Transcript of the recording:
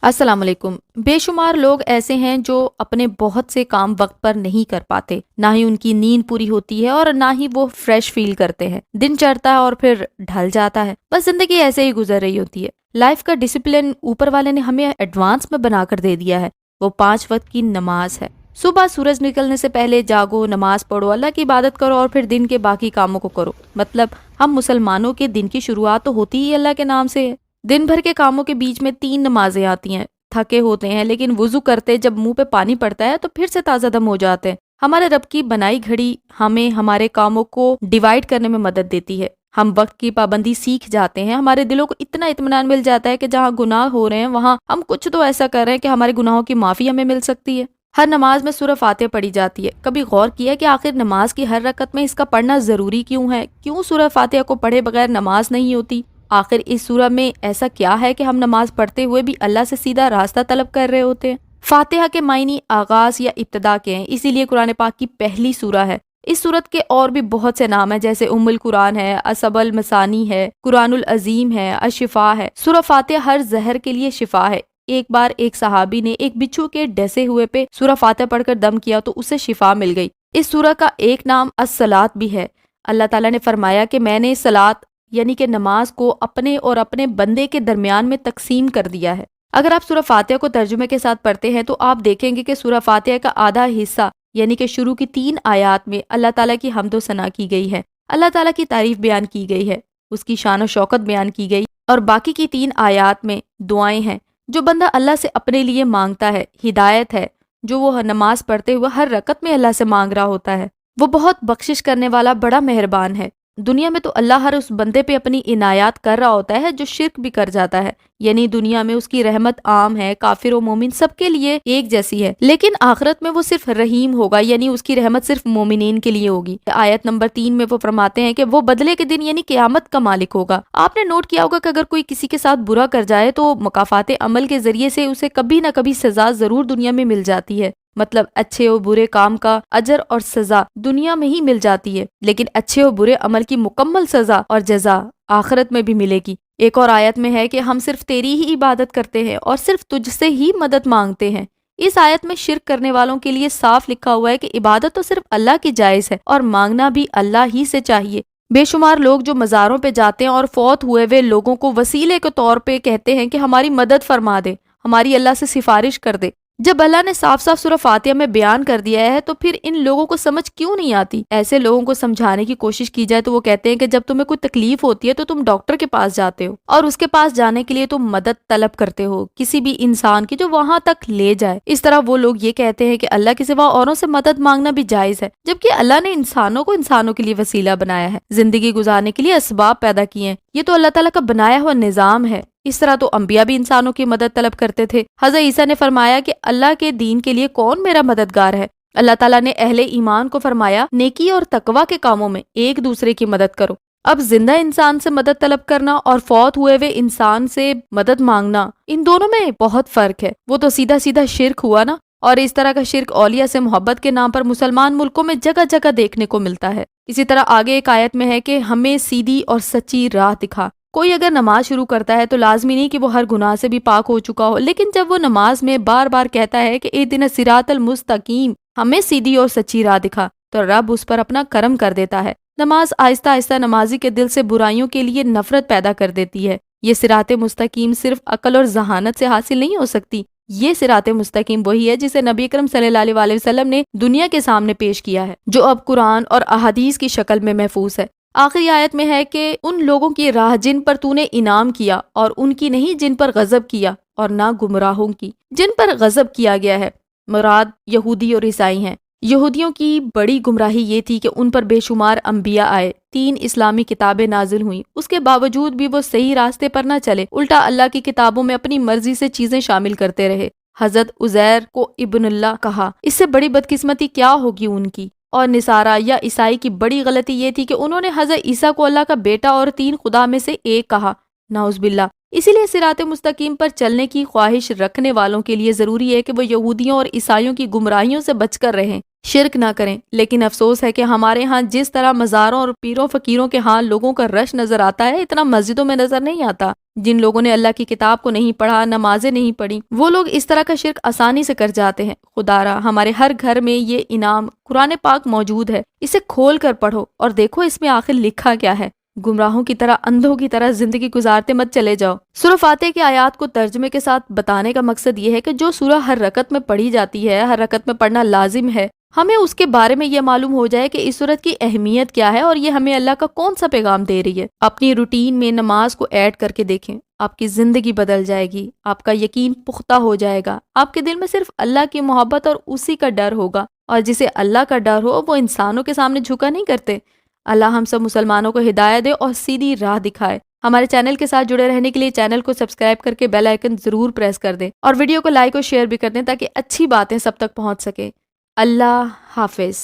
السلام علیکم۔ بے شمار لوگ ایسے ہیں جو اپنے بہت سے کام وقت پر نہیں کر پاتے، نہ ہی ان کی نیند پوری ہوتی ہے اور نہ ہی وہ فریش فیل کرتے ہیں۔ دن چڑھتا ہے اور پھر ڈھل جاتا ہے، بس زندگی ایسے ہی گزر رہی ہوتی ہے۔ لائف کا ڈسپلن اوپر والے نے ہمیں ایڈوانس میں بنا کر دے دیا ہے، وہ 5 وقت کی نماز ہے۔ صبح سورج نکلنے سے پہلے جاگو، نماز پڑھو، اللہ کی عبادت کرو اور پھر دن کے باقی کاموں کو کرو۔ مطلب ہم مسلمانوں کے دن کی شروعات تو ہوتی ہی اللہ کے نام سے ہے۔ دن بھر کے کاموں کے بیچ میں 3 نمازیں آتی ہیں۔ تھکے ہوتے ہیں لیکن وضو کرتے جب منہ پہ پانی پڑتا ہے تو پھر سے تازہ دم ہو جاتے ہیں۔ ہمارے رب کی بنائی گھڑی ہمیں ہمارے کاموں کو ڈیوائیڈ کرنے میں مدد دیتی ہے۔ ہم وقت کی پابندی سیکھ جاتے ہیں، ہمارے دلوں کو اتنا اطمینان مل جاتا ہے کہ جہاں گناہ ہو رہے ہیں وہاں ہم کچھ تو ایسا کر رہے ہیں کہ ہمارے گناہوں کی معافی ہمیں مل سکتی ہے۔ ہر نماز میں سورہ فاتحہ پڑھی جاتی ہے۔ کبھی غور کیا کہ آخر نماز کی ہر رکعت میں اس کا پڑھنا ضروری کیوں ہے؟ کیوں سورہ فاتحہ کو پڑھے بغیر نماز نہیں ہوتی؟ آخر اس سورہ میں ایسا کیا ہے کہ ہم نماز پڑھتے ہوئے بھی اللہ سے سیدھا راستہ طلب کر رہے ہوتے ہیں؟ فاتحہ کے معنی آغاز یا ابتدا کے ہیں، اسی لیے قرآن پاک کی پہلی سورہ ہے۔ اس سورت کے اور بھی بہت سے نام ہیں، جیسے ام القرآن ہے، اسب المثانی ہے، قرآن العظیم ہے، الشفا ہے۔ سورہ فاتحہ ہر زہر کے لیے شفا ہے۔ ایک بار ایک صحابی نے ایک بچھو کے ڈسے ہوئے پہ سورہ فاتحہ پڑھ کر دم کیا تو اسے شفا مل گئی۔ اس سورہ کا ایک نام الصلاۃ بھی ہے۔ اللہ تعالیٰ نے فرمایا کہ میں نے صلاۃ یعنی کہ نماز کو اپنے اور اپنے بندے کے درمیان میں تقسیم کر دیا ہے۔ اگر آپ سورہ فاتحہ کو ترجمے کے ساتھ پڑھتے ہیں تو آپ دیکھیں گے کہ سورہ فاتحہ کا آدھا حصہ یعنی کہ شروع کی 3 آیات میں اللہ تعالیٰ کی حمد و ثنا کی گئی ہے، اللہ تعالیٰ کی تعریف بیان کی گئی ہے، اس کی شان و شوکت بیان کی گئی، اور باقی کی 3 آیات میں دعائیں ہیں جو بندہ اللہ سے اپنے لیے مانگتا ہے، ہدایت ہے جو وہ نماز پڑھتے ہوئے ہر رکعت میں اللہ سے مانگ رہا ہوتا ہے۔ وہ بہت بخشش کرنے والا بڑا مہربان ہے۔ دنیا میں تو اللہ ہر اس بندے پہ اپنی عنایات کر رہا ہوتا ہے جو شرک بھی کر جاتا ہے، یعنی دنیا میں اس کی رحمت عام ہے، کافر و مومن سب کے لیے ایک جیسی ہے، لیکن آخرت میں وہ صرف رحیم ہوگا، یعنی اس کی رحمت صرف مومنین کے لیے ہوگی۔ آیت نمبر 3 میں وہ فرماتے ہیں کہ وہ بدلے کے دن یعنی قیامت کا مالک ہوگا۔ آپ نے نوٹ کیا ہوگا کہ اگر کوئی کسی کے ساتھ برا کر جائے تو مکافات عمل کے ذریعے سے اسے کبھی نہ کبھی سزا ضرور دنیا میں مل جاتی ہے، مطلب اچھے اور برے کام کا اجر اور سزا دنیا میں ہی مل جاتی ہے، لیکن اچھے اور برے عمل کی مکمل سزا اور جزا آخرت میں بھی ملے گی۔ ایک اور آیت میں ہے کہ ہم صرف تیری ہی عبادت کرتے ہیں اور صرف تجھ سے ہی مدد مانگتے ہیں۔ اس آیت میں شرک کرنے والوں کے لیے صاف لکھا ہوا ہے کہ عبادت تو صرف اللہ کی جائز ہے اور مانگنا بھی اللہ ہی سے چاہیے۔ بے شمار لوگ جو مزاروں پہ جاتے ہیں اور فوت ہوئے ہوئے لوگوں کو وسیلے کے طور پہ کہتے ہیں کہ ہماری مدد فرما دے، ہماری اللہ سے سفارش کر دے۔ جب اللہ نے صاف صاف سورہ فاتحہ میں بیان کر دیا ہے تو پھر ان لوگوں کو سمجھ کیوں نہیں آتی؟ ایسے لوگوں کو سمجھانے کی کوشش کی جائے تو وہ کہتے ہیں کہ جب تمہیں کوئی تکلیف ہوتی ہے تو تم ڈاکٹر کے پاس جاتے ہو اور اس کے پاس جانے کے لیے تم مدد طلب کرتے ہو کسی بھی انسان کی جو وہاں تک لے جائے۔ اس طرح وہ لوگ یہ کہتے ہیں کہ اللہ کے سوا اوروں سے مدد مانگنا بھی جائز ہے، جبکہ اللہ نے انسانوں کو انسانوں کے لیے وسیلہ بنایا ہے، زندگی گزارنے کے لیے اسباب پیدا کیے ہیں۔ یہ تو اللہ تعالیٰ کا بنایا ہوا نظام ہے۔ اس طرح تو انبیاء بھی انسانوں کی مدد طلب کرتے تھے۔ حضرت عیسیٰ نے فرمایا کہ اللہ کے دین کے لیے کون میرا مددگار ہے؟ اللہ تعالیٰ نے اہل ایمان کو فرمایا نیکی اور تقوی کے کاموں میں ایک دوسرے کی مدد کرو۔ اب زندہ انسان سے مدد طلب کرنا اور فوت ہوئے ہوئے انسان سے مدد مانگنا، ان دونوں میں بہت فرق ہے۔ وہ تو سیدھا سیدھا شرک ہوا نا، اور اس طرح کا شرک اولیاء سے محبت کے نام پر مسلمان ملکوں میں جگہ جگہ دیکھنے کو ملتا ہے۔ اسی طرح آگے ایک آیت میں ہے کہ ہمیں سیدھی اور سچی راہ دکھا۔ کوئی اگر نماز شروع کرتا ہے تو لازمی نہیں کہ وہ ہر گناہ سے بھی پاک ہو چکا ہو، لیکن جب وہ نماز میں بار بار کہتا ہے کہ اہدنا الصراط المستقیم، ہمیں سیدھی اور سچی راہ دکھا، تو رب اس پر اپنا کرم کر دیتا ہے۔ نماز آہستہ آہستہ نمازی کے دل سے برائیوں کے لیے نفرت پیدا کر دیتی ہے۔ یہ صراط مستقیم صرف عقل اور ذہانت سے حاصل نہیں ہو سکتی۔ یہ صراط مستقیم وہی ہے جسے نبی اکرم صلی اللہ علیہ وسلم نے دنیا کے سامنے پیش کیا ہے، جو اب قرآن اور احادیث کی شکل میں محفوظ ہے۔ آخری آیت میں ہے کہ ان لوگوں کی راہ جن پر تو نے انعام کیا، اور ان کی نہیں جن پر غضب کیا، اور نہ گمراہوں کی جن پر غضب کیا گیا ہے۔ مراد یہودی اور عیسائی ہیں۔ یہودیوں کی بڑی گمراہی یہ تھی کہ ان پر بے شمار انبیاء آئے، 3 اسلامی کتابیں نازل ہوئیں، اس کے باوجود بھی وہ صحیح راستے پر نہ چلے، الٹا اللہ کی کتابوں میں اپنی مرضی سے چیزیں شامل کرتے رہے۔ حضرت عزیر کو ابن اللہ کہا، اس سے بڑی بدقسمتی کیا ہوگی ان کی۔ اور نصارہ یا عیسائی کی بڑی غلطی یہ تھی کہ انہوں نے حضرت عیسیٰ کو اللہ کا بیٹا اور 3 خدا میں سے ایک کہا، نعوذ باللہ۔ اسی لیے صراط مستقیم پر چلنے کی خواہش رکھنے والوں کے لیے ضروری ہے کہ وہ یہودیوں اور عیسائیوں کی گمراہیوں سے بچ کر رہیں، شرک نہ کریں۔ لیکن افسوس ہے کہ ہمارے ہاں جس طرح مزاروں اور پیروں فقیروں کے ہاں لوگوں کا رش نظر آتا ہے، اتنا مسجدوں میں نظر نہیں آتا۔ جن لوگوں نے اللہ کی کتاب کو نہیں پڑھا، نمازیں نہیں پڑھی، وہ لوگ اس طرح کا شرک آسانی سے کر جاتے ہیں۔ خدا را ہمارے ہر گھر میں یہ انعام قرآن پاک موجود ہے، اسے کھول کر پڑھو اور دیکھو اس میں آخر لکھا کیا ہے۔ گمراہوں کی طرح، اندھوں کی طرح زندگی گزارتے مت چلے جاؤ۔ سورہ فاتحہ کی آیات کو ترجمے کے ساتھ بتانے کا مقصد یہ ہے کہ جو سورہ ہر رکعت میں پڑھی جاتی ہے، ہر رکعت میں پڑھنا لازم ہے، ہمیں اس کے بارے میں یہ معلوم ہو جائے کہ اس سورت کی اہمیت کیا ہے اور یہ ہمیں اللہ کا کون سا پیغام دے رہی ہے۔ اپنی روٹین میں نماز کو ایڈ کر کے دیکھیں، آپ کی زندگی بدل جائے گی، آپ کا یقین پختہ ہو جائے گا، آپ کے دل میں صرف اللہ کی محبت اور اسی کا ڈر ہوگا، اور جسے اللہ کا ڈر ہو وہ انسانوں کے سامنے جھکا نہیں کرتے۔ اللہ ہم سب مسلمانوں کو ہدایت دے اور سیدھی راہ دکھائے۔ ہمارے چینل کے ساتھ جڑے رہنے کے لیے چینل کو سبسکرائب کر کے بیل آئیکن ضرور پریس کر دیں اور ویڈیو کو لائک اور شیئر بھی کر دیں تاکہ اچھی باتیں سب تک پہنچ سکے۔ اللہ حافظ۔